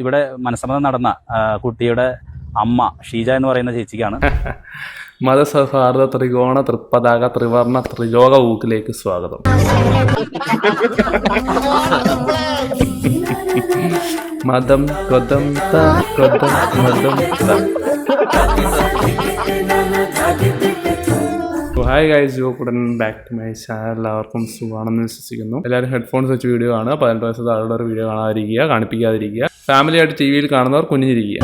ഇവിടെ മനസ്സമ്മതം നടന്ന കുട്ടിയുടെ അമ്മ ഷീജ എന്ന് പറയുന്ന ചേച്ചിക്കാണ്. മതസൗഹാർദ്ദ ത്രികോണ തൃപ്പതാക ത്രിവർണ ത്രിലോക ഊക്കിലേക്ക് സ്വാഗതം. മതം കൊതം കൊതം മതം. Hi guys, back to my channel. എല്ലാവർക്കും സുഖമാണെന്ന് വിശ്വസിക്കുന്നു. എല്ലാവരും ഹെഡ്ഫോൺസ് വെച്ച് വീഡിയോ കാണുക. 18 വയസ്സ് താഴെയുള്ള ഒരു വീഡിയോ കാണാതിരിക്കുക, കാണിപ്പിക്കാതിരിക്കുക. ഫാമിലി ആയിട്ട് ടിവിയിൽ കാണുന്നവർ കുഞ്ഞിരിക്കുക.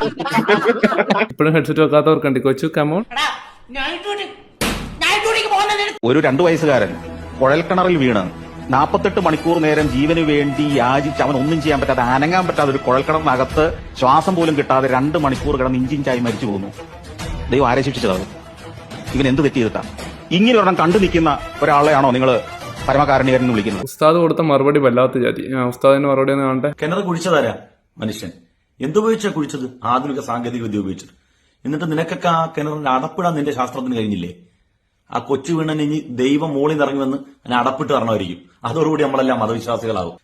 ഇപ്പോഴും ഹെഡ്സെറ്റ് വെക്കാത്തവർക്കുണ്ട്. കൊച്ചു കമോൺ. ഒരു 2 വയസ്സുകാരൻ കുഴൽക്കിണറിൽ വീണ് 48 മണിക്കൂർ നേരം ജീവന് വേണ്ടി യാചിച്ച് അവൻ ഒന്നും ചെയ്യാൻ പറ്റാതെ, അനങ്ങാൻ പറ്റാതെ ഒരു കുഴൽക്കിണറിനകത്ത് ശ്വാസം പോലും കിട്ടാതെ 2 മണിക്കൂർ കിടന്ന് ഇഞ്ചിഞ്ചായി മരിച്ചു പോകുന്നു. ദൈവം ആരെ ശിക്ഷിച്ചത്? ഇവൻ എന്ത് തെറ്റ് ചെയ്തിട്ടാ? ഇങ്ങനെ ഒരെണ്ണം കണ്ടു നിൽക്കുന്ന ഒരാളെയാണോ നിങ്ങൾ പരമകാരുണ്യകരൻ എന്ന് വിളിക്കുന്നത്? ഉസ്താദ് കൊടുത്ത മറുപടി വല്ലാത്ത ജാതി. ഉസ്താദിന്റെ മറുപടി ഒന്ന് കാണട്ടെ. കിണർ കുഴിച്ചതാരാ? മനുഷ്യൻ. എന്തുപയോഗിച്ചാ കുഴിച്ചത്? ആധുനിക സാങ്കേതിക വിദ്യ ഉപയോഗിച്ചത്. എന്നിട്ട് നിനക്കൊക്കെ ആ കിണറിന്റെ അടപ്പിടാൻ നിന്റെ ശാസ്ത്രത്തിന് കഴിഞ്ഞില്ലേ? ആ കൊച്ചു വീണൻ ഇനി ദൈവം മോളിൽ ഇറങ്ങി വന്ന് അതിനെ അടപ്പിട്ട് തരണമായിരിക്കും. അതോടുകൂടി നമ്മളെല്ലാം മതവിശ്വാസികളാവും.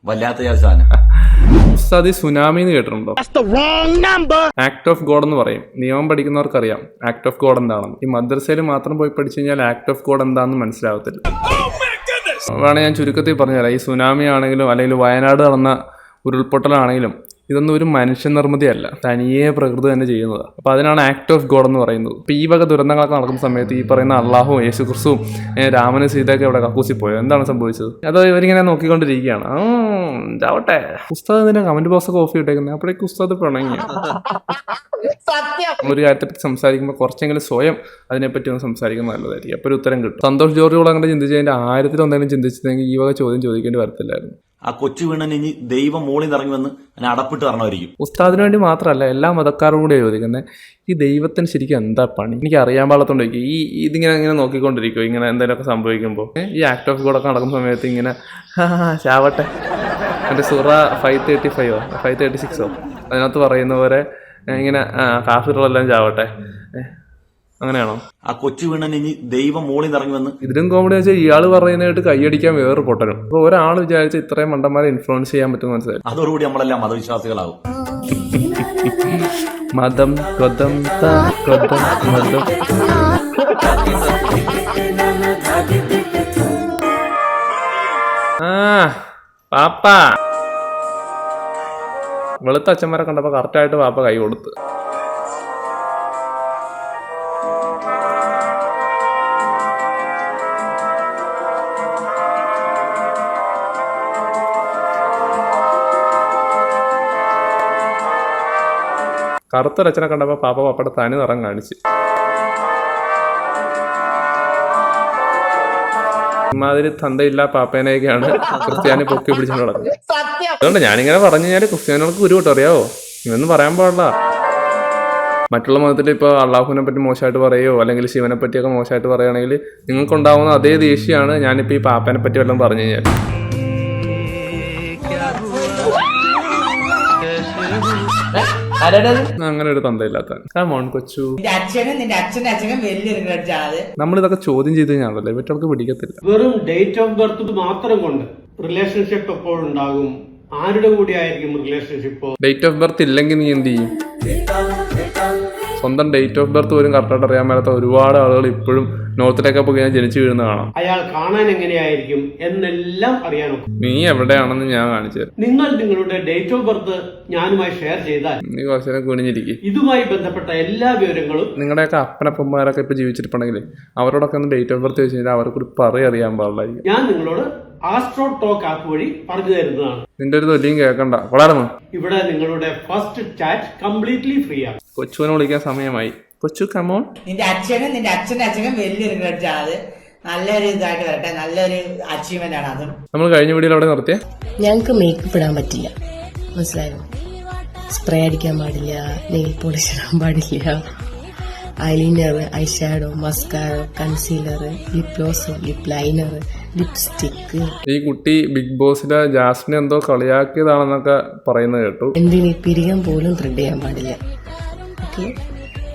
വല്ലാത്ത സാധനം. ഉസ്താദ് ഈ സുനാമി എന്ന് കേട്ടിട്ടുണ്ടോ? ആക്ട് ഓഫ് ഗോഡ് എന്ന് പറയും. നിയമം പഠിക്കുന്നവർക്കറിയാം ആക്ട് ഓഫ് ഗോഡ് എന്താണെന്ന്. ഈ മദ്രസയിൽ മാത്രം പോയി പഠിച്ചു കഴിഞ്ഞാൽ ആക്ട് ഓഫ് ഗോഡ് എന്താണെന്ന് മനസ്സിലാവത്തില്ല. വേണമെങ്കിൽ ഞാൻ ചുരുക്കത്തിൽ പറഞ്ഞുതരാം. ഈ സുനാമി ആണെങ്കിലും അല്ലെങ്കിൽ വയനാട് നടന്ന ഉരുൾപൊട്ടലാണെങ്കിലും ഇതൊന്നും ഒരു മനുഷ്യനിർമ്മിതിയല്ല, തനിയെ പ്രകൃതി തന്നെ ചെയ്യുന്നത്. അപ്പോൾ അതിനാണ് ആക്ട് ഓഫ് ഗോഡ് എന്ന് പറയുന്നത്. അപ്പോൾ ഈ വക ദുരന്തങ്ങളൊക്കെ നടക്കുന്ന സമയത്ത് ഈ പറയുന്ന അള്ളാഹും യേശു ക്രിസ്തുവും രാമനും സീതയൊക്കെ ഇവിടെ കക്കൂസി പോയോ? എന്താണ് സംഭവിച്ചത്? അത് ഇവരിങ്ങനെ നോക്കിക്കൊണ്ടിരിക്കുകയാണ്. ചാവട്ടെ. ഉസ്താദ് ഇതിന്റെ കമന്റ് ബോക്സ് ഒക്കെ ഓഫ് ചെയ്തേക്കുന്നത്. അപ്പോഴേക്ക് ഉസ്താദ് പിണങ്ങി. ഒരു കാര്യത്തെപ്പറ്റി സംസാരിക്കുമ്പോൾ കുറച്ചെങ്കിലും സ്വയം അതിനെപ്പറ്റി ഒന്ന് സംസാരിക്കുന്നത് നല്ലതായിരിക്കും. അപ്പോൾ ഒരു ഉത്തരം കിട്ടും. സന്തോഷ് ജോർജ് അങ്ങനെ ചിന്തിച്ചതിന്റെ 1000 ചിന്തിച്ചതെങ്കിൽ ഈ വക ചോദ്യം ചോദിക്കേണ്ടി വരത്തില്ലായിരുന്നു. ആ കൊച്ചു വീണൻ ഇനി ദൈവം മോളിൽ ഇറങ്ങി വന്ന് അതിനെ അടപ്പിട്ട് തരണമായിരിക്കും. ഉസ്താദിന് വേണ്ടി മാത്രമല്ല, എല്ലാ മതക്കാരും കൂടെ ചോദിക്കുന്നത് ഈ ദൈവത്തിന് ശരിക്കും എന്താ പണി? എനിക്ക് അറിയാൻ പാടത്തോണ്ടിരിക്കും. ഇതിങ്ങനെ നോക്കിക്കൊണ്ടിരിക്കും ഇങ്ങനെ എന്തെങ്കിലുമൊക്കെ സംഭവിക്കുമ്പോൾ. ഈ ആക്ട് ഓഫ് ഗോഡൊക്കെ നടക്കുന്ന സമയത്ത് ഇങ്ങനെ ചാവട്ടെ. എൻ്റെ സൂറ 535 536 അതിനകത്ത് പറയുന്ന പോലെ ഇങ്ങനെ കാഫിറുകളെല്ലാം ചാവട്ടെ. അങ്ങനെയാണോ? ആ കൊച്ചു വീണൻ ഇനി ദൈവം മോളിൽ ഇറങ്ങി വന്ന്. ഇതിലും കോമഡി വെച്ചാൽ ഇയാൾ പറയുന്നതായിട്ട് കൈയടിക്കാൻ വേറെ പൊട്ടനും. അപ്പോൾ ഒരാൾ വിചാരിച്ച ഇത്രയും മണ്ടന്മാരെ ഇൻഫ്ലുവൻസ് ചെയ്യാൻ പറ്റും മനസ്സിലായി. അതോടുകൂടി നമ്മളെല്ലാം മതവിശ്വാസികളാവും. മതം കൊതം കൊതം മതം. പാപ്പ വെളുത്ത അച്ഛന്മാരെ കണ്ടപ്പോ കറക്റ്റായിട്ട് പാപ്പ കൈ കൊടുത്ത്. കറുത്തൊരച്ഛനെ കണ്ടപ്പോൾ പാപ്പയുടെ തനി നിറം കാണിച്ച്. ഇമാതിരി തന്തയില്ല പാപ്പേനെയൊക്കെയാണ് ക്രിസ്ത്യാനി പൊക്കി പിടിച്ചുകൊണ്ട് നടക്കുന്നത്. അതുകൊണ്ട് ഞാനിങ്ങനെ പറഞ്ഞു കഴിഞ്ഞാൽ ക്രിസ്ത്യാനികൾക്ക് ഒരു കൂട്ടം അറിയാവോ? ഇതൊന്നും പറയാൻ പാടില്ല. മറ്റുള്ള മതത്തിൽ ഇപ്പോൾ അള്ളാഹുവിനെ പറ്റി മോശമായിട്ട് പറയുകയോ അല്ലെങ്കിൽ ശിവനെ പറ്റിയൊക്കെ മോശമായിട്ട് പറയുകയാണെങ്കിൽ നിങ്ങൾക്കുണ്ടാവുന്ന അതേ ദേഷ്യമാണ് ഞാനിപ്പോൾ ഈ പാപ്പനെ പറ്റി വല്ലതും പറഞ്ഞു കഴിഞ്ഞാൽ. അങ്ങനെ ഒരു തന്തയില്ലാത്ത കൊച്ചു. നമ്മളിതൊക്കെ ചോദ്യം ചെയ്ത് കഴിഞ്ഞാണല്ലോ ഇവറ്റൾക്ക് പിടിക്കത്തില്ല. വെറും ഡേറ്റ് ഓഫ് ബർത്ത് മാത്രം കൊണ്ട് റിലേഷൻഷിപ്പ് എപ്പോൾ ഉണ്ടാകും? ആരുടെ കൂടെ ആയിരിക്കും റിലേഷൻഷിപ്പ്? ഡേറ്റ് ഓഫ് ബർത്ത് ഇല്ലെങ്കിൽ നീ എന്ത് ചെയ്യും? സ്വന്തം ഡേറ്റ് ഓഫ് ബർത്ത് പോലും കറക്റ്റായിട്ട് അറിയാൻ മേലാത്ത ഒരുപാട് ആളുകൾ ഇപ്പോഴും നോർത്തിലൊക്കെ പോയി ജനിച്ചു വീഴുന്ന കാണാം. അയാൾ കാണാൻ എങ്ങനെയായിരിക്കും എന്നെല്ലാം അറിയാനോ? നീ എവിടെയാണെന്ന് ഞാൻ കാണിച്ചു തരാം. നിങ്ങൾ നിങ്ങളുടെ ഡേറ്റ് ഓഫ് ബർത്ത് ഞാനുമായി ഷെയർ ചെയ്താൽ നീ കുറച്ചു കുനിഞ്ഞിരിക്കും. ഇതുമായി ബന്ധപ്പെട്ട എല്ലാ വിവരങ്ങളും നിങ്ങളുടെയൊക്കെ അപ്പനപ്പന്മാരൊക്കെ ഇപ്പൊ ജീവിച്ചിട്ടുണ്ടെങ്കിൽ അവരോടൊക്കെ ഒന്ന് ഡേറ്റ് ഓഫ് ബർത്ത് വെച്ച് കഴിഞ്ഞാൽ അവർക്കൊരു അറിയാൻ പാടില്ലായിരിക്കും. ഞാൻ നിങ്ങളോട് ആസ്ട്രോ ടോക്ക് ആപ്പ് വഴി പറഞ്ഞു തരുന്നതാണ്. നിന്റെ ഒരു തൊല്ലിയും കേൾക്കണ്ട. വളരണം. ഇവിടെ നിങ്ങളുടെ ഫസ്റ്റ് ചാറ്റ് കംപ്ലീറ്റ്ലി ഫ്രീ ആണ്. കൊച്ചുവിനെ വിളിക്കാൻ സമയമായി. കൊച്ചു കമോൺ. നിന്റെ അച്ഛനും വലിയൊരു ഗ്രഡ്ജാണ്. നല്ലൊരു ഇതായിട്ട് വരട്ടെ, നല്ലൊരു അച്ചീവ്മെന്റ് ആണ് അതും. നമ്മൾ കഴിഞ്ഞ വീഡിയോയിൽ അവിടെ നിർത്തിയ ഞങ്ങൾക്ക് മേക്കപ്പ് ഇടാൻ പറ്റില്ല, മനസ്സിലായോ? സ്പ്രേ അടിക്കാൻ പാടില്ല, നെയിൽ പോളിഷ് ഇടാൻ പാടില്ല, eyeliner, eye shadow, mascara, concealer, lip gloss, lip liner, lipstick. ഈ കുട്ടി ബിഗ് ബോസിലെ ജാസ്മിനെ എന്തോ കളിയാക്കിയതാണെന്നൊക്കെ പറയുന്നത് കേട്ടു. എന്തിന് പിരികം പോലും ത്രെഡ് ചെയ്യാൻ പാടില്ല. ഓക്കെ,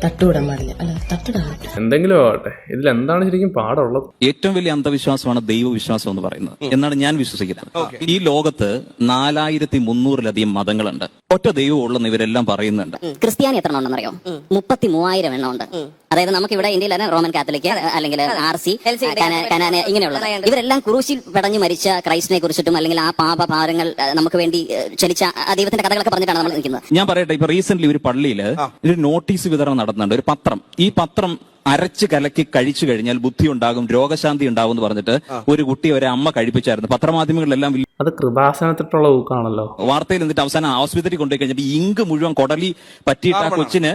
തട്ടുവിടാൻ പാടില്ല. അല്ല, തട്ടിടാൻ പറ്റും. എന്തെങ്കിലും ആവട്ടെ, ഇതിൽ എന്താണ് ശരിക്കും പാടുള്ളത്? ഏറ്റവും വലിയ അന്ധവിശ്വാസമാണ് ദൈവവിശ്വാസം എന്ന് പറയുന്നത് എന്നാണ് ഞാൻ വിശ്വസിക്കുന്നത്. ഈ ലോകത്ത് 4300-ലധികം മതങ്ങളുണ്ട്. ഒറ്റ ദൈവം ഉള്ളെന്ന് ഇവരെല്ലാം പറയുന്നുണ്ട്. ക്രിസ്ത്യാനി എത്ര ഉണ്ടെന്നറിയോ? 33,000 എണ്ണം ഉണ്ട്. അതായത് നമുക്ക് ഇവിടെ ഇന്ത്യയിൽ റോമൻ കാത്തലിക് അല്ലെങ്കിൽ RC ഇങ്ങനെയുള്ള ഇവരെല്ലാം ക്രൂശിൽ പടഞ്ഞു മരിച്ച ക്രൈസ്റ്റിനെ കുറിച്ചിട്ടും അല്ലെങ്കിൽ ആ പാപഭാരങ്ങൾ നമുക്ക് വേണ്ടി ചലിച്ച ആ ദൈവത്തിന്റെ കഥകളൊക്കെ പറഞ്ഞിട്ടാണ് നമ്മൾ നിൽക്കുന്നത്. ഞാൻ പറയട്ടെ, ഇപ്പൊ റീസെന്റ് ഒരു പള്ളിയിൽ ഒരു നോട്ടീസ് വിതരണം നടത്തുന്നുണ്ട്. ഒരു പത്രം, ഈ പത്രം അരച്ച് കലക്കി കഴിച്ചു കഴിഞ്ഞാൽ ബുദ്ധി ഉണ്ടാകും, രോഗശാന്തി ഉണ്ടാകും എന്ന് പറഞ്ഞിട്ട് ഒരു കുട്ടി ഒരു അമ്മ കഴിപ്പിച്ചായിരുന്നു. പത്രമാധ്യമങ്ങളിലെല്ലാം അത് കൃപാസനത്തിട്ടുള്ള ഊക്കാണല്ലോ. വാർത്തയിൽ എന്നിട്ട് അവസാനം ആശുപത്രി കൊണ്ടുപോയി കഴിഞ്ഞിട്ട് ഇങ്ക് മുഴുവൻ കൊടലി പറ്റിയിട്ട് ആ കൊച്ചിന്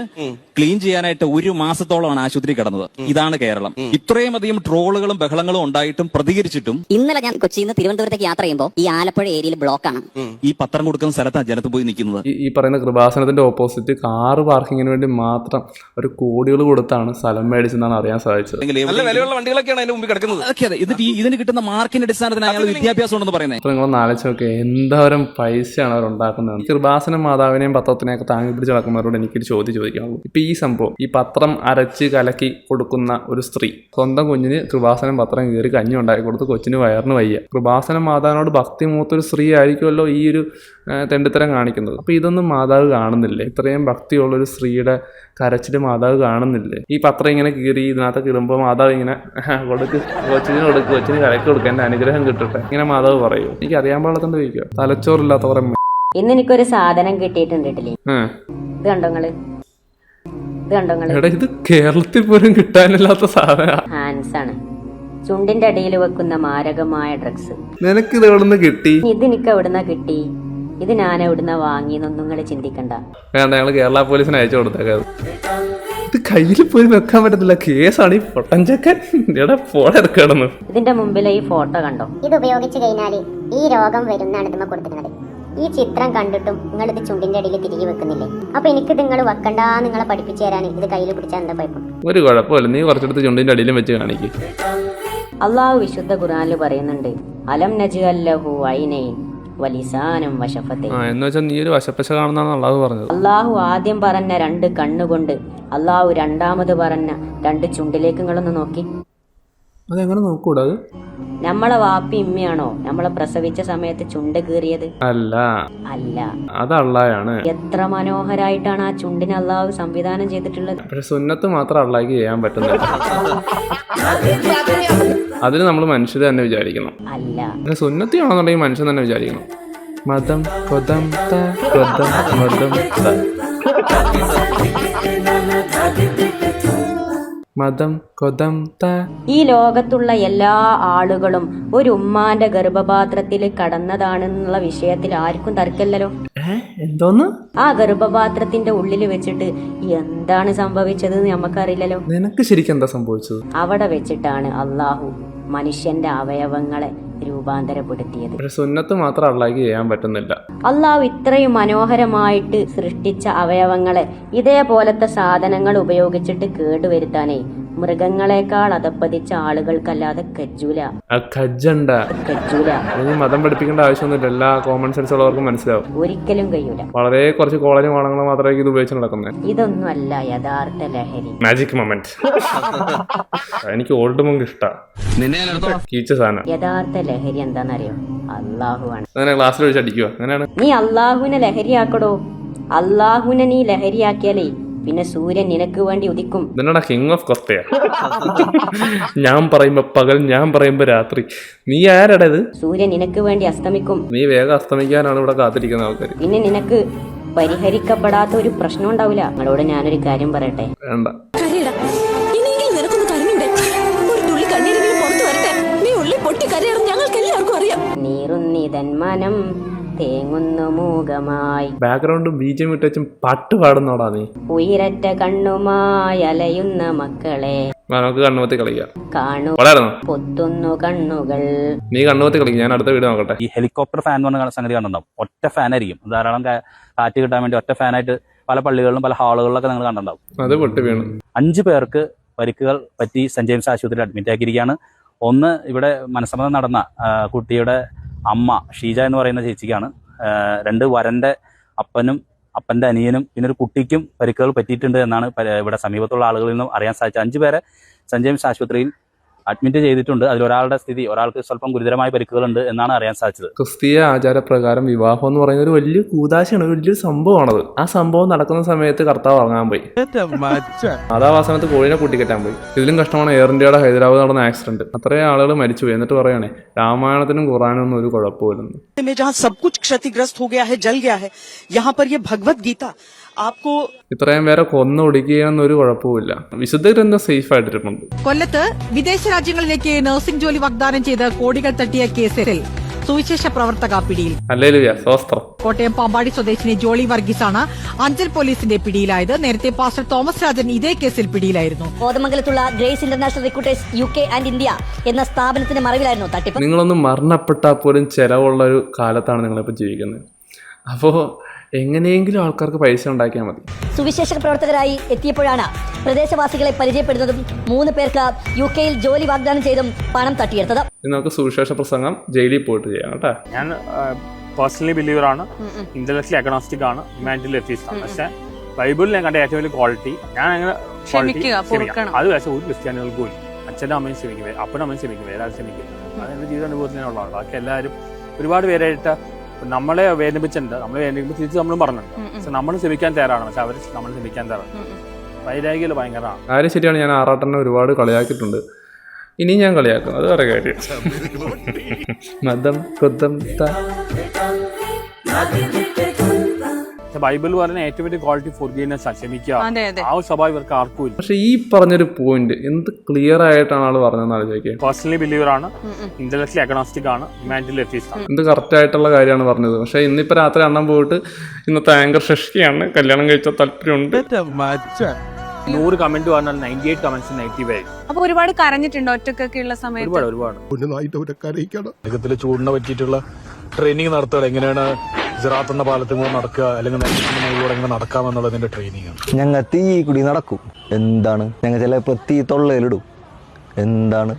ക്ലീൻ ചെയ്യാനായിട്ട് 1 മാസത്തോളമാണ് ആശുപത്രി കിടന്നത്. ഇതാണ് കേരളം. ഇത്രയും അധികം ട്രോളുകളും ബഹളങ്ങളും ഉണ്ടായിട്ടും പ്രതികരിച്ചിട്ടും. ഇന്നലെ ഞാൻ കൊച്ചിയിൽ നിന്ന് തിരുവനന്തപുരത്തേക്ക് യാത്ര ചെയ്യുമ്പോൾ ഈ ആലപ്പുഴ ഏരിയയിൽ ബ്ലോക്കാണ്. ഈ പത്രം കൊടുക്കുന്ന സ്ഥലത്താണ് ജനത്ത് പോയി നിൽക്കുന്നത്. ഈ പറയുന്ന കൃപാസനത്തിന്റെ ഓപ്പോസിറ്റ് കാറ് പാർക്കിങ്ങിന് വേണ്ടി മാത്രം ഒരു കോടികൾ കൊടുത്താണ് സ്ഥലം മേടിച്ചെന്നാണ് അറിയാൻ സാധിച്ചത്. എന്നിട്ട് ഇതിന് കിട്ടുന്ന മാർക്കിന്റെ അടിസ്ഥാനത്തിൽ അയാൾ വിദ്യാഭ്യാസം ഉണ്ടെന്ന് പറയുന്നത്. നിങ്ങളൊന്ന് ആലോചിച്ച് നോക്കി, എന്തോരം പൈസയാണ് അവർ ഉണ്ടാക്കുന്നത്. കൃപാസന മാതാവിനെയും പത്രത്തിനെയൊക്കെ താങ്ങി പിടിച്ച് നടക്കുന്നവരോട് എനിക്കൊരു ചോദ്യം ചോദിക്കാനുള്ളൂ. ഇപ്പൊ ഈ സംഭവം, ഈ പത്രം അരച്ച് കലക്കി കൊടുക്കുന്ന ഒരു സ്ത്രീ സ്വന്തം കുഞ്ഞിന് കൃപാസനം പത്രം കയറി കഞ്ഞി ഉണ്ടാക്കി കൊടുത്ത് കൊച്ചിന് വയറിന് വയ്യ. കൃപാസന മാതാവിനോട് ഭക്തി മൂത്തൊരു സ്ത്രീ ആയിരിക്കുമല്ലോ ഈ ഒരു തെണ്ടിത്തരം കാണിക്കുന്നത്. അപ്പൊ ഇതൊന്നും മാതാവ് കാണുന്നില്ലേ? ഇത്രയും ഭക്തിയുള്ളൊരു സ്ത്രീയുടെ കരച്ചില് മാതാവ് കാണുന്നില്ലേ? ഈ പത്രം ഇങ്ങനെ കീറി ഇതിനകത്ത് ഇടുമ്പോൾ മാതാവ് ഇങ്ങനെ കൊച്ചിന് കലക്കി കൊടുക്കുക, എന്റെ അനുഗ്രഹം കിട്ടട്ടെ, ഇങ്ങനെ മാതാവ് പറയൂ. എനിക്ക് അറിയാൻ പാടില്ലാത്തോണ്ട് ചോദിക്കുക. തലച്ചോറില്ലാത്ത കുറെ ഇന്ന് എനിക്കൊരു സാധനം കിട്ടിയിട്ടുണ്ട്. ഇത് കണ്ടോങ്ങള്, എടാ, ഇത് കേരളത്തിൽ പോലും കിട്ടാനില്ലാത്ത സാധന. ഹാൻസ് ആണ്, ചുണ്ടിന്റെ അടിയിൽ വെക്കുന്ന മാരകമായ ഡ്രഗ്സ്. നിനക്ക് ഇത് എവിടുന്ന് കിട്ടി? ഇത് എനിക്ക് എവിടുന്ന കിട്ടി? ഇത് ഞാൻ എവിടുന്ന വാങ്ങിയെന്നൊന്നും നിങ്ങൾ ചിന്തിക്കണ്ട. വേണ്ട, ഞങ്ങള് കേരള പോലീസിന് അയച്ചു കൊടുത്തേക്കത്. ഇത് കയ്യിൽ പോയി വെക്കാൻ പറ്റത്തില്ല, കേസാണ്. ഈ പൊട്ടഞ്ചക്കൻ ഫോണെടുക്കണം. ഇതിന്റെ മുമ്പിലെ ഈ ഫോട്ടോ കണ്ടോ? ഇത് ഉപയോഗിച്ചു കഴിഞ്ഞാൽ ഈ രോഗം വരുന്നാണ് ഇതിമ്മ കൊടുക്കുന്നത്. ഈ ചിത്രം കണ്ടിട്ടും നിങ്ങൾ ഇത് ചുണ്ടിന്റെ അടിയിൽ തിരികെ വെക്കുന്നില്ലേ? അപ്പൊ എനിക്ക് നിങ്ങൾ വെക്കണ്ട, നിങ്ങളെ പഠിപ്പിച്ചു തരാൻ ഇത് കയ്യിൽ പിടിച്ചാൽ എന്താ കുഴപ്പം? ഒരു കുഴപ്പമില്ല, നീ കുറച്ചെടുത്ത് ചുണ്ടിന്റെ അടിയിലും വെച്ച് കാണിക്ക്. അള്ളാഹു വിശുദ്ധ ഖുർആനിൽ പറയുന്നുണ്ട്, അലം നജ്അൽ ലഹു ഐനൈൻ വലിസാനം വശഫത്തെ. എന്ന് വെച്ചാൽ നീ ഒരു വശപ്പശ കാണുന്നാണ് അള്ളാഹു പറഞ്ഞത്. അള്ളാഹു ആദ്യം പറഞ്ഞ 2 കണ്ണുകൊണ്ട് അള്ളാഹു രണ്ടാമത് പറഞ്ഞ 2 ചുണ്ടിലേക്ക് നിങ്ങളൊന്ന് നോക്കി. അതെങ്ങനെ നോക്കൂടാ? നമ്മളെ വാപ്പി ഇമ്മയാണോ നമ്മളെ പ്രസവിച്ച സമയത്ത് ചുണ്ട് കീറിയത്? അല്ല, അത് അള്ളായാണ്. എത്ര മനോഹരായിട്ടാണ് ആ ചുണ്ടിന് അള്ളാഹു സംവിധാനം ചെയ്തിട്ടുള്ളത്. പക്ഷെ സുന്നത്ത് മാത്രം അള്ളാഹ്ക്ക് ചെയ്യാൻ പറ്റുന്നില്ല. അതിന് നമ്മൾ മനുഷ്യർ തന്നെ വിചാരിക്കണം. അല്ല, പക്ഷെ സുന്നത്ത് ആണെന്നുണ്ടെങ്കിൽ മനുഷ്യൻ തന്നെ വിചാരിക്കണം. മതം കൊതം കൊതം മതം മതം കൊതം. ഈ ലോകത്തുള്ള എല്ലാ ആളുകളും ഒരു ഉമ്മാന്റെ ഗർഭപാത്രത്തിൽ കടന്നതാണെന്നുള്ള വിഷയത്തിൽ ആർക്കും തർക്കമില്ലല്ലോ. എന്തോന്ന്? ആ ഗർഭപാത്രത്തിന്റെ ഉള്ളിൽ വെച്ചിട്ട് എന്താണ് സംഭവിച്ചത് നമുക്കറിയില്ലല്ലോ. നിനക്ക് ശരിക്കും എന്താ സംഭവിച്ചത്? അവിടെ വെച്ചിട്ടാണ് അള്ളാഹു മനുഷ്യന്റെ അവയവങ്ങളെ രൂപാന്തരപ്പെടുത്തിയത്. സുന്നത്ത് മാത്രം അള്ളാഹ്ക്ക് ചെയ്യാൻ പറ്റുന്നില്ല. അള്ളാഹു ഇത്രയും മനോഹരമായിട്ട് സൃഷ്ടിച്ച അവയവങ്ങളെ ഇതേപോലത്തെ സാധനങ്ങൾ ഉപയോഗിച്ചിട്ട് കേടുവരുത്താനേ മൃഗങ്ങളെക്കാൾ അതപ്പതിച്ച ആളുകൾക്കല്ലാതെ കജ്ജൂല. മതം പഠിപ്പിക്കേണ്ട ആവശ്യമൊന്നുമില്ല, എല്ലാ കോമൺ സെൻസ് ഉള്ളവർക്കും മനസ്സിലാവും. ഒരിക്കലും കഴിയൂല. വളരെ കുറച്ച് കോളേജ് വാണങ്ങൾ മാത്രമേ ഇത് ഉപയോഗിച്ച് നടക്കുന്നത്. ഇതൊന്നും അല്ല യഥാർത്ഥ ലഹരി. Magic moment. എനിക്ക് ഓൾഡ് മങ്ക് ഇഷ്ടമാണ്. യഥാർത്ഥ ലഹരി എന്താണെന്നറിയോ? അള്ളാഹുവാണ്. ക്ലാസ്സിൽ വെച്ച് അടിക്കുക. അങ്ങനെയാണ്. നീ അള്ളാഹുവിനെ ലഹരിയാക്കടോ. അള്ളാഹുവിനെ നീ ലഹരിയാക്കിയാലേ പിന്നെ സൂര്യൻ നിനക്ക് വേണ്ടി ഉദിക്കും. King of കൊസ്തയാ. ഞാൻ പറയുമ്പോ പകൽ, ഞാൻ പറയുമ്പോ രാത്രി. നീ ആരാടാ ഇത്? സൂര്യൻ നിനക്ക് വേണ്ടി അസ്തമിക്കും. നീ വേഗം അസ്തമിക്കാനാണ് ഇവിടെ കാത്തിരിക്കുന്ന ആൾക്കാർ. പിന്നെ നിനക്ക് പരിഹരിക്കപ്പെടാത്ത ഒരു പ്രശ്നം ഉണ്ടാവില്ല. നിങ്ങളോട് ഞാനൊരു കാര്യം പറയട്ടെ. വേണ്ട. നീറുന്നിതൻ മനം തേങ്ങുന്നു മൂകമായി. ബാക്ക്ഗ്രൗണ്ടും ബീജം ഇട്ടും പാട്ട് പാടുന്നോടാ നീ. ഉയരറ്റ കണ്ണുമായി അലയുന്ന മക്കളെ നമുക്ക് കണ്ണുമത്തി കളിക്കാം. കാണു പൊത്തുന്നു കണ്ണുകൾ. നീ കണ്ണുമത്തി കളിക്കും, ഞാൻ അടുത്ത വീട് നോക്കട്ടെ. ഈ ഹെലികോപ്റ്റർ ഫാൻ എന്ന് പറഞ്ഞ സംഗതി കണ്ടിട്ടുണ്ടാവും. ഒറ്റ ഫാനായിരിക്കും, ധാരാളം കാറ്റ് കിട്ടാൻ വേണ്ടി ഒറ്റ ഫാനായിട്ട് പല പള്ളികളിലും പല ഹാളുകളിലൊക്കെ നിങ്ങൾ കണ്ടിട്ടുണ്ടാവും. അത് പൊട്ടി വീണു. 5 പേർക്ക് പരിക്കുകൾ പറ്റി സെന്റ് ജെയിംസ് ആശുപത്രിയിൽ അഡ്മിറ്റ് ആക്കിയിരിക്കുകയാണ്. ഒന്ന് ഇവിടെ മനസ്സമ്മതം നടന്ന കുട്ടിയുടെ അമ്മ ഷീജ എന്ന് പറയുന്ന ചേച്ചിക്കാണ്. 2 വരന്റെ അപ്പനും അപ്പന്റെ അനിയനും പിന്നെ ഒരു കുട്ടിക്കും പരിക്കുകൾ പറ്റിയിട്ടുണ്ട് എന്നാണ് ഇവിടെ സമീപത്തുള്ള ആളുകളിൽ നിന്നും അറിയാൻ സാധിച്ചത്. 5 പേരെ സെന്റ് ജെയിംസ് ആശുപത്രിയിൽ അഡ്മിറ്റ് ചെയ്തിട്ടുണ്ട്. അതിലൊരാളുടെ സ്ഥിതി, ഒരാൾക്ക് സ്വല്പം ഗുരുതരമായ പരിക്കുകളുണ്ട് എന്നാണ് അറിയാൻ സാധിച്ചത്. ക്രിസ്തീയ ആചാരപ്രകാരം വിവാഹം എന്ന് പറയുന്നത് ഒരു വലിയ കൂതാശയാണ്, വലിയൊരു സംഭവമാണത്. ആ സംഭവം നടക്കുന്ന സമയത്ത് കർത്താവ് ഇറങ്ങാൻ പോയി, മാതാവ് ആ സമയത്ത് കോഴിനെ കൂട്ടിക്കെറ്റാൻ പോയി. ഇതിലും കഷ്ടമാണ് എയർ ഇന്ത്യയുടെ ഹൈദരാബാദ് നടന്ന ആക്സിഡന്റ്. അത്രയും ആളുകൾ മരിച്ചുപോയി. എന്നിട്ട് പറയണേ രാമായണത്തിനും ഖുറാനും ഒന്നും ഒരു കുഴപ്പമില്ലെന്ന്. ഇത്രയും പേരെ കൊന്നൊടുക്കുകയെന്നൊരു കുഴപ്പമില്ല. വിശുദ്ധ ഗ്രന്ഥം സേഫ് ആയിട്ടിരിപ്പുണ്ട്. കൊല്ലത്ത് വിദേശ രാജ്യങ്ങളിലേക്ക് നഴ്സിംഗ് ജോലി വാഗ്ദാനം ചെയ്ത് കോടികൾ തട്ടിയ കേസിൽ സുവിശേഷ പ്രവർത്തക പിടിയിൽ. കോട്ടയം പാമ്പാടി സ്വദേശിനി ജോളി വർഗീസാണ് അഞ്ചൽ പോലീസിന്റെ പിടിയിലായത്. നേരത്തെ പാസ്റ്റർ തോമസ് രാജൻ ഇതേ കേസിൽ പിടിയിലായിരുന്നു. കോതമംഗലത്തുള്ള Grace International Recruiters UK and India എന്ന സ്ഥാപനത്തിന്റെ മറവിലായിരുന്നു തട്ടിപ്പ്. നിങ്ങളൊന്നും മരണപ്പെട്ടാൽ പോലും ചെലവുള്ള ഒരു കാലത്താണ് നിങ്ങളിപ്പോൾ ജീവിക്കുന്നത്. അപ്പോൾ എങ്ങനെയെങ്കിലും ആൾക്കാർക്ക് പൈസ ഉണ്ടാക്കിയാൽ മതി. സുവിശേഷ പ്രവർത്തകരായി എത്തിയപ്പോഴാണ് പ്രദേശവാസികളെ പരിചയപ്പെടുന്നതും 3 പേർക്ക് UK-ൽ ജോലി വാഗ്ദാനം ചെയ്തും പണം തട്ടിയെടുത്തത്. നമുക്ക് സുവിശേഷ പ്രസംഗം ജയിലിൽ പോയിട്ട് ചെയ്യാം കേട്ടോ. ഞാൻ പേഴ്സണലി ബിലീവർ ആണ്, ഇന്റലക്ച്വലി അഗ്നോസ്റ്റിക് ആണ്, ഹ്യൂമാനിറ്റീവ് എത്തിസ്റ്റ് ആണ്. പക്ഷെ ബൈബിളിൽ ഞാൻ കണ്ട ഏറ്റവും വലിയ ക്വാളിറ്റി ഞാൻ അങ്ങനെ അത് പക്ഷേ ഒരു ക്രിസ്ത്യാനികൾക്കും ഇല്ല. അച്ഛനും അമ്മയും ക്ഷമിക്കും, അപ്പനും അമ്മയും ക്ഷമിക്കും, വേറെ ക്ഷമിക്കും. അതെന്റെ ജീവിത അനുഭവത്തിനുള്ളതാണ്. ബാക്കി എല്ലാവരും ഒരുപാട് പേരായിട്ട് നമ്മളെ വേദനിപ്പിച്ചിട്ടുണ്ട്, നമ്മളെ വേദനിപ്പിച്ച് തിരിച്ച് നമ്മളും പറഞ്ഞിട്ടുണ്ട്. പക്ഷെ നമ്മൾ ക്ഷമിക്കാൻ തയ്യാറാണ്, പക്ഷെ അവർ നമ്മൾ ക്ഷമിക്കാൻ തയ്യാറാണ്. വൈരാഗ്യം ഭയങ്കരമാണ്. കാര്യം ശരിയാണ്. ഞാൻ ആറാട്ടനെ ഒരുപാട് കളിയാക്കിയിട്ടുണ്ട്, ഇനി ഞാൻ കളിയാക്കും, അത് വേറെ കാര്യം. മതം കൊതം ബൈബിൾ പറയുന്ന ഏറ്റവും വലിയ ക്വാളിറ്റി ഫോർഗീവ്നെസ് ആണ്, ക്ഷമിക്കുക. ആ ഒരു സ്വഭാവം ഇവർക്ക് ആർക്കും ഇല്ല. പക്ഷെ ഈ പറഞ്ഞൊരു പോയിന്റ് എന്ത് ക്ലിയർ ആയിട്ടാണ് ആള് പറഞ്ഞതെന്ന് ആലോചിക്കുക. പേഴ്സണലി ബിലീവർ ആണ്, ഇന്റലക്ച്വലി അഗ്നോസ്റ്റിക് ആണ്, ഹ്യൂമാനിറ്റീവ് എത്തിസ്റ്റ് ആണ്. എന്ത് കറക്റ്റ് ആയിട്ടുള്ള കാര്യമാണ് പറഞ്ഞത്. പക്ഷെ ഇന്നിപ്പോ രാത്രി അണ്ണം പോയിട്ട് ഇന്നത്തെ ആങ്കർ ശശിയാണ് കല്യാണം കഴിച്ച താല്പര്യമുണ്ട്. 100 കമന്റ് പറഞ്ഞാൽ 98 കമന്റ്സ് നെഗറ്റീവ് ആയി. അപ്പൊ ഒരുപാട് കരഞ്ഞിട്ടുണ്ടോ ഒറ്റക്കൊക്കെ ഉള്ള സമയത്ത്? ഒരുപാട് ചൂടിനെ പറ്റിയിട്ടുള്ള ട്രെയിനിങ് നടത്തുക, എങ്ങനെയാണ് സിറാത്ത് എന്ന പാലത്തിൽ കൂടെ നടക്കുക, അല്ലെങ്കിൽ നെല്ലിലൂടെ എങ്ങനെ നടക്കാമെന്നുള്ളതിന്റെ ട്രെയിനിങ് ആണ്. ഞങ്ങൾ തീ കൂടി നടക്കും. എന്താണ് ഞങ്ങൾ ചിലപ്പോൾ തീ തൊള്ളയിലിടും. എന്താണ്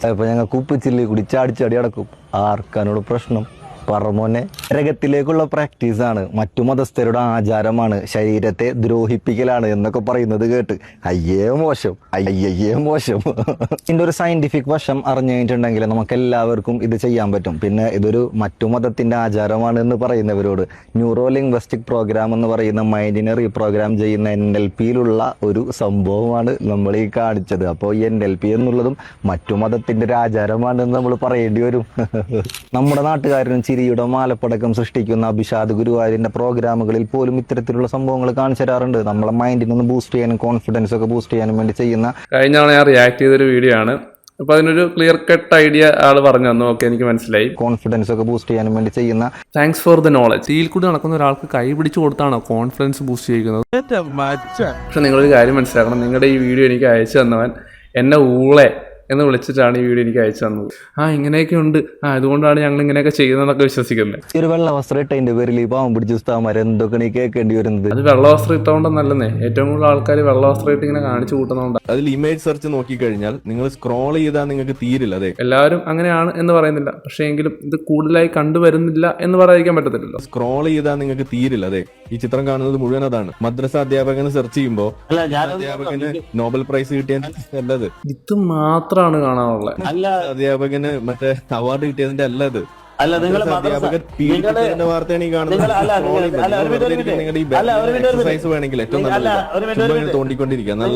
ചിലപ്പോൾ ഞങ്ങൾ കുപ്പിച്ചില്ലി കൂടി ചാടി ചാടി അടക്കും. ആർക്കാനോട് പ്രശ്നം പറമോനെ. നരകത്തിലേക്കുള്ള പ്രാക്ടീസാണ്, മറ്റു മതസ്ഥരുടെ ആചാരമാണ്, ശരീരത്തെ ദ്രോഹിപ്പിക്കലാണ് എന്നൊക്കെ പറയുന്നത് കേട്ട് അയ്യേ മോശം, അയ്യേ മോശം. ഇതിൻ്റെ ഒരു സയന്റിഫിക് വശം അറിഞ്ഞു കഴിഞ്ഞിട്ടുണ്ടെങ്കിൽ നമുക്ക് എല്ലാവർക്കും ഇത് ചെയ്യാൻ പറ്റും. പിന്നെ ഇതൊരു മറ്റു മതത്തിന്റെ ആചാരമാണ് എന്ന് പറയുന്നവരോട് ന്യൂറോ ലിംഗ്വിസ്റ്റിക് പ്രോഗ്രാം എന്ന് പറയുന്ന മൈൻഡിനെ റീപ്രോഗ്രാം ചെയ്യുന്ന NLPയിലുള്ള ഒരു സംഭവമാണ് നമ്മൾ ഈ കാണിച്ചത്. അപ്പോൾ ഈ NLP എന്നുള്ളതും മറ്റു മതത്തിന്റെ ഒരു ആചാരമാണെന്ന് നമ്മൾ പറയേണ്ടി വരും. നമ്മുടെ നാട്ടുകാരനും ചിരിയുടെ മാലപ്പടക്കം സൃഷ്ടിക്കുന്ന അഭിഷാദ് ഗുരുവായൂരിന്റെ പ്രോഗ്രാമുകളിൽ പോലും ഇത്തരത്തിലുള്ള സംഭവങ്ങൾ കാണിച്ചു തരാറുണ്ട്. നമ്മളെ മൈൻഡിനൊന്ന് ബൂസ്റ്റ് ചെയ്യാനും കോൺഫിഡൻസ് ഒക്കെ ബൂസ്റ്റ് ചെയ്യാനും വേണ്ടി ചെയ്യുന്ന. കഴിഞ്ഞ ഞാൻ റിയാക്ട് ചെയ്തൊരു വീഡിയോ ആണ്. അപ്പൊ അതിനൊരു ക്ലിയർ കട്ട് ഐഡിയ ആള് പറഞ്ഞു തന്നു. ഓക്കെ, എനിക്ക് മനസ്സിലായി. കോൺഫിഡൻസ് ഒക്കെ ബൂസ്റ്റ് ചെയ്യാനും വേണ്ടി ചെയ്യുന്ന. Thanks for the knowledge. തീയിൽ കൂടി നടക്കുന്ന ഒരാൾക്ക് കൈ പിടിച്ചു കൊടുത്താണോ കോൺഫിഡൻസ് ബൂസ്റ്റ് ചെയ്യുന്നത്? പക്ഷെ നിങ്ങളൊരു കാര്യം മനസ്സിലാക്കണം, നിങ്ങളുടെ ഈ വീഡിയോ എനിക്ക് അയച്ചു തന്നവൻ എന്നെ ഊളെ എന്ന് വിളിച്ചിട്ടാണ് ഈ വീഡിയോ എനിക്ക് അയച്ചു തന്നത്. ഇങ്ങനെയൊക്കെ ഉണ്ട്, അതുകൊണ്ടാണ് ഞങ്ങൾ ഇങ്ങനെയൊക്കെ ചെയ്യുന്നതെന്നൊക്കെ വിശ്വസിക്കുന്നത്. ഒരു വെള്ള വസ്ത്രം ഇട്ടതിന്റെ പേരിൽ ഈ പാവം പിടിച്ച ഉസ്താദ്മാർ എന്തൊക്കെ നീ കേൾക്കേണ്ടി വരുന്നത്. അത് വെള്ള വസ്ത്രം ഇട്ടുകൊണ്ടെന്നല്ലേ, ഏറ്റവും കൂടുതൽ ആൾക്കാർ വെള്ള വസ്ത്രം ഇട്ട് ഇങ്ങനെ കാണിച്ചു കൂട്ടുന്നതുകൊണ്ട്. അതിൽ ഇമേജ് സെർച്ച് നോക്കിക്കഴിഞ്ഞാൽ നിങ്ങൾ സ്ക്രോൾ ചെയ്താൽ നിങ്ങൾക്ക് തീരില്ല. അതെ, എല്ലാവരും അങ്ങനെയാണ് എന്ന് പറയുന്നില്ല, പക്ഷേ എങ്കിലും ഇത് കൂടുതലായി കണ്ടുവരുന്നില്ല എന്ന് പറയാതിരിക്കാൻ പറ്റത്തില്ലല്ലോ. സ്ക്രോൾ ചെയ്താൽ നിങ്ങൾക്ക് തീരില്ല. അതെ, ഈ ചിത്രം കാണുന്നത് മുഴുവൻ അതാണ്. മദ്രസ അധ്യാപകന് സെർച്ച് ചെയ്യുമ്പോൾ അധ്യാപകന് നോബൽ പ്രൈസ് കിട്ടിയത് ഇത് മാത്രമാണ് കാണാനുള്ളത്. അധ്യാപകന് മറ്റേ അവാർഡ് കിട്ടിയതിന്റെ അല്ലത്. അധ്യാപകർ വാർത്തയാണ് ഈ കാണുന്നത്. വേണമെങ്കിൽ ഏറ്റവും നല്ലത് തോണ്ടിക്കൊണ്ടിരിക്കുക.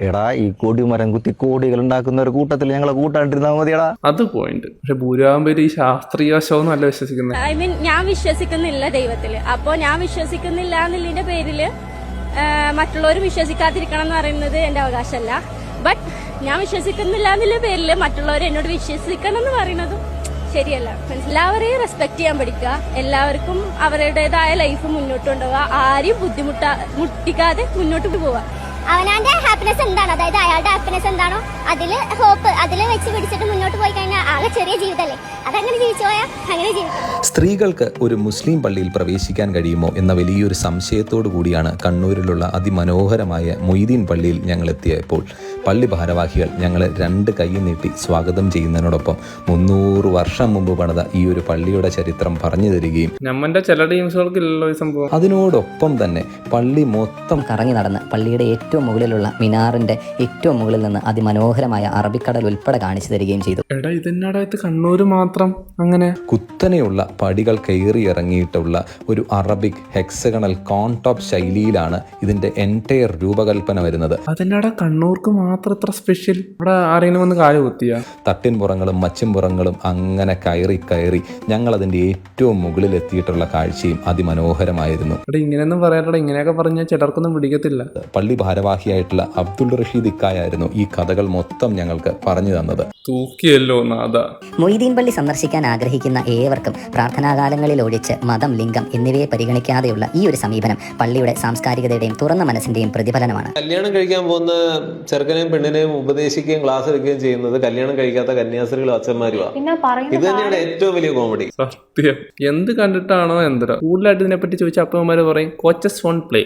എടാ, ഈ കോടി മരം കുത്തി കോടികൾ ഉണ്ടാക്കുന്ന ഒരു കൂട്ടത്തിൽ ഞങ്ങളെ കൂട്ടാണ്ടിരുന്നാ മതിയടാ. അത് പോയിന്റ്. പക്ഷെ ഭൂരിഭാഗം പേര് ഈ ശാസ്ത്രീയ വശവും അല്ല വിശ്വസിക്കുന്നത്. ഞാൻ വിശ്വസിക്കുന്നില്ല ദൈവത്തില്. അപ്പൊ ഞാൻ വിശ്വസിക്കുന്നില്ല എന്നുള്ളതിന്റെ പേരില് മറ്റുള്ളവർ വിശ്വസിക്കാതിരിക്കണം എന്ന് പറയുന്നത് എന്റെ അവകാശമല്ല. ബട്ട് ഞാൻ വിശ്വസിക്കുന്നില്ല എന്നുള്ള പേരിൽ മറ്റുള്ളവർ എന്നോട് വിശ്വസിക്കണം എന്ന് പറയുന്നതും ശരിയല്ല. എല്ലാവരെയും റെസ്പെക്ട് ചെയ്യാൻ പഠിക്കുക, എല്ലാവർക്കും അവരുടേതായ ലൈഫ് മുന്നോട്ട് കൊണ്ടുപോവുക, ആരെയും മുട്ടിക്കാതെ മുന്നോട്ട് പോവുക. അവനാന്റെ ഹാപ്പിനെസ് എന്താണ്, അതായത് അയാളുടെ ഹാപ്പിനെസ് എന്താണോ അതില് ഹോപ്പ് അതില് വെച്ച് പിടിച്ചിട്ട് മുന്നോട്ട് പോയി കഴിഞ്ഞാൽ ആകെ ചെറിയ ജീവിതമല്ലേ, അതങ്ങനെ ജീവിച്ചു പോയാൽ അങ്ങനെ ജീവിക്കും. സ്ത്രീകൾക്ക് ഒരു മുസ്ലിം പള്ളിയിൽ പ്രവേശിക്കാൻ കഴിയുമോ എന്ന വലിയൊരു സംശയത്തോടു കൂടിയാണ് കണ്ണൂരിലുള്ള അതിമനോഹരമായ മൊയ്തീൻ പള്ളിയിൽ ഞങ്ങൾ എത്തിയപ്പോൾ പള്ളി ഭാരവാഹികൾ ഞങ്ങളെ 2 കൈ നീട്ടി സ്വാഗതം ചെയ്യുന്നതിനോടൊപ്പം 300 വർഷം മുമ്പ് പണിത ഈ ഒരു പള്ളിയുടെ ചരിത്രം പറഞ്ഞു തരികയും നമ്മന്റെ ചില ടീംസുകൾക്കില്ലല്ലോ ഈ സംഭവം. അതിനോടൊപ്പം തന്നെ പള്ളി മൊത്തം കറങ്ങി നടന്ന് പള്ളിയുടെ ഏറ്റവും മുകളിലുള്ള മിനാറിന്റെ ഏറ്റവും മുകളിൽ നിന്ന് അതിമനോഹരമായ അറബിക്കടൽ ഉൾപ്പെടെ കാണിച്ചു തരികയും ചെയ്തു. എടാ ഇതെന്നാടാ ഇത് കണ്ണൂര് മാത്രം അങ്ങനെ കുത്തനെയുള്ള പടികൾ കയറി ഇറങ്ങിയിട്ടുള്ള ഒരു അറബിക് ഹെക്സഗണൽ കോൺടോപ്പ് ശൈലിയിലാണ് ഇതിന്റെ എൻറ്റയർ രൂപകൽപ്പന വരുന്നത്. അതെന്നാടാ കണ്ണൂർക്ക് മാത്രം ഇത്ര സ്പെഷ്യൽ? ഇവിടെ ആരെങ്കിലും വന്ന് കാല് കുത്തിയ തട്ടിൻപുറങ്ങളും മച്ചിൻപുറങ്ങളും അങ്ങനെ കയറി കയറി ഞങ്ങൾ അതിന്റെ ഏറ്റവും മുകളിലെത്തിയിട്ടുള്ള കാഴ്ചയും അതിമനോഹരമായിരുന്നു. ഇങ്ങനെയൊന്നും പറയാട്ടോ, ഇങ്ങനെയൊക്കെ പറഞ്ഞാൽ ചിലർക്കൊന്നും പിടിക്കത്തില്ല. പള്ളി ഭാരവാഹിയായിട്ടുള്ള അബ്ദുൾ റഷീദ് ഇക്കായായിരുന്നു ഈ കഥകൾ മൊത്തം ഞങ്ങൾക്ക് പറഞ്ഞു തന്നത്. തൂക്കിയല്ലോ നാഥ. മൊയ്തീൻ പള്ളി സന്ദർശിക്കാൻ ആഗ്രഹിക്കുന്ന ഏവർക്കും പ്രാർത്ഥനാകാലങ്ങളിൽ ഒഴിച്ച് മതം, ലിംഗം എന്നിവയെ പരിഗണിക്കാതെയുള്ള ഈ ഒരു സമീപനം പള്ളിയുടെ സാംസ്കാരികതയുടെയും തുറന്ന മനസ്സിന്റെയും പ്രതിഫലനമാണ്. കല്യാണം കഴിക്കാൻ പോകുന്ന ചെറുക്കനെയും പെണ്ണിനെയും ഉപദേശിക്കുകയും ക്ലാസ് എടുക്കുകയും ചെയ്യുന്നത് കല്യാണം കഴിക്കാത്ത കന്യാസ്ത്രീകളും അച്ഛന്മാരുമാണ്. ഇത് തന്നെയാണ് ഏറ്റവും വലിയ കോമഡി. സത്യം. എന്ത് കണ്ടിട്ടാണോ എന്തോ കൂടുതലായിട്ട് ഇതിനെപ്പറ്റി ചോദിച്ച അപ്പന്മാര് പറയും കോച്ചസ് ഫോൺ പ്ലേ.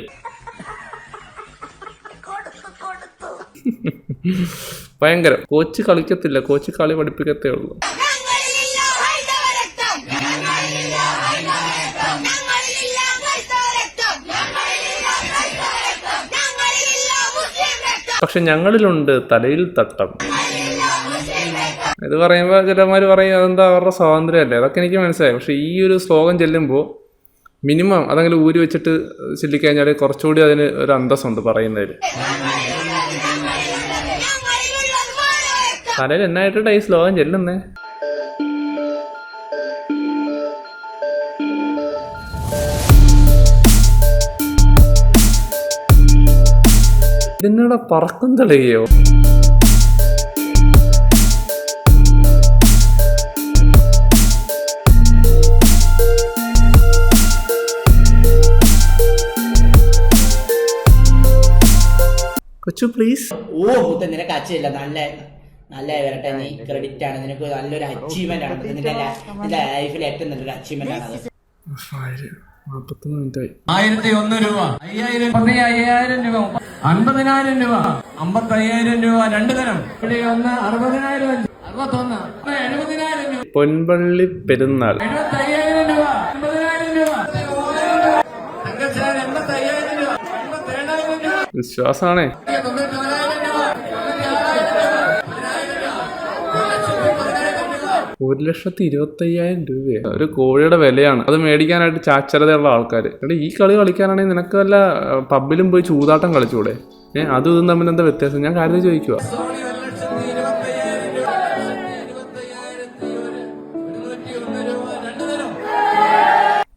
ഭയങ്കരം. കോച്ച് കളിക്കത്തില്ല, കോച്ച് കളി പഠിപ്പിക്കത്തേ ഉള്ളൂ. പക്ഷെ ഞങ്ങളിലുണ്ട് തലയിൽ തട്ടം. ഇത് പറയുമ്പോൾ ചിലമാര് പറയും അതെന്താ അവരുടെ സ്വാതന്ത്ര്യമല്ലേ. അതൊക്കെ എനിക്ക് മനസ്സിലായി. പക്ഷെ ഈ ഒരു ശ്ലോകം ചെല്ലുമ്പോൾ മിനിമം അതെങ്കിലും ഊരി വെച്ചിട്ട് ചൊല്ലിക്കഴിഞ്ഞാൽ കുറച്ചുകൂടി അതിന് ഒരു അന്തസ്സുണ്ട് പറയുന്നതിൽ. തലയിൽ എന്നായിട്ടാ ഈ ശ്ലോകം ചെല്ലുന്നേ? ഇതിനോടെ പറക്കും തെളിയോ? കൊച്ചു പ്ലീസ്. നിനക്ക് അച്ഛയില്ല, നല്ല വരട്ടെ. നീ ക്രെഡിറ്റ് ആണ്, നിനക്ക് നല്ലൊരു അച്ചീവ്മെന്റ് ആണ്. നിന്റെ ലൈഫിൽ ഏറ്റവും നല്ലൊരു അച്ചീവ്മെന്റ് ആണ് അത്. 41 മിനിറ്റായി. 1001 രൂപ, 5000, 5000 രൂപ, 50,000 രൂപ, 55,000 രൂപ, 2 തരം. 60,000, 61, 70,000 രൂപ. പൊൻപള്ളി പെരുന്നാൾ. 75,000 രൂപ, 80,000 രൂപ, 85,000 രൂപ, 87,000 രൂപ. വിശ്വാസാണേ. 1,25,000 രൂപയാണ് ഒരു കോഴിയുടെ വിലയാണ്. അത് മേടിക്കാനായിട്ട് ചാച്ചരതയുള്ള ആൾക്കാർ. എടാ ഈ കളി കളിക്കാനാണെങ്കിൽ നിനക്ക് വല്ല പബ്ബിലും പോയി ചൂതാട്ടം കളിച്ചൂടെ? അതും ഇതും തമ്മിൽ എന്താ വ്യത്യാസം? ഞാൻ കാര്യം ചോദിക്കുക.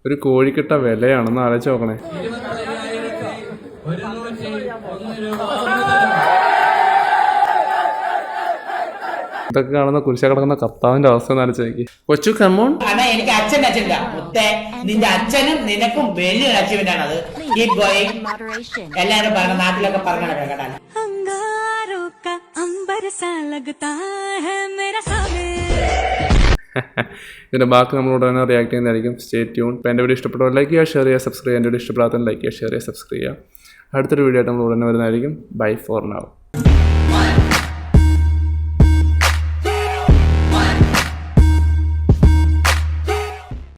ഒരു കോഴിക്കിട്ട വിലയാണെന്ന് ആലോചിച്ച് നോക്കണേ. ഇതൊക്കെ കാണുന്ന കുരിശ കിടക്കുന്ന കർത്താവിന്റെ അവസ്ഥ നനച്ചേക്ക്. കൊച്ചു കമോൺ. എനിക്ക് അച്ഛൻ്റെ അച്ഛനില്ല മുത്തേ, നിന്റെ അച്ഛനും നിനക്കും വലിയൊരു അച്ചീവ്മെന്റ് ആണ് അത്. Keep going. എല്ലാവരും പറഞ്ഞ നാട്ടിലൊക്കെ പറഞ്ഞു കേട്ടാ. ഇതിന്റെ ബാക്കി നമ്മളോട് തന്നെ റിയാക്ട് ചെയ്യുന്നതായിരിക്കും. Stay tune. ഇപ്പം എൻ്റെ വീഡിയോ ഇഷ്ടപ്പെട്ടവർ ലൈക്ക് ചെയ്യുക, ഷെയർ ചെയ്യുക, സബ്സ്ക്രൈബ് ചെയ്യുക. എൻ്റെ വീഡിയോ ഇഷ്ടപ്പെടാത്തവർ ലൈക്ക് ചെയ്യുക, ഷെയർ ചെയ്യുക, സബ്സ്ക്രൈബ് ചെയ്യുക. അടുത്തൊരു വീഡിയോ ആയിട്ട് നമ്മൾ ഉടനെ വരുന്നതായിരിക്കും. Bye for now.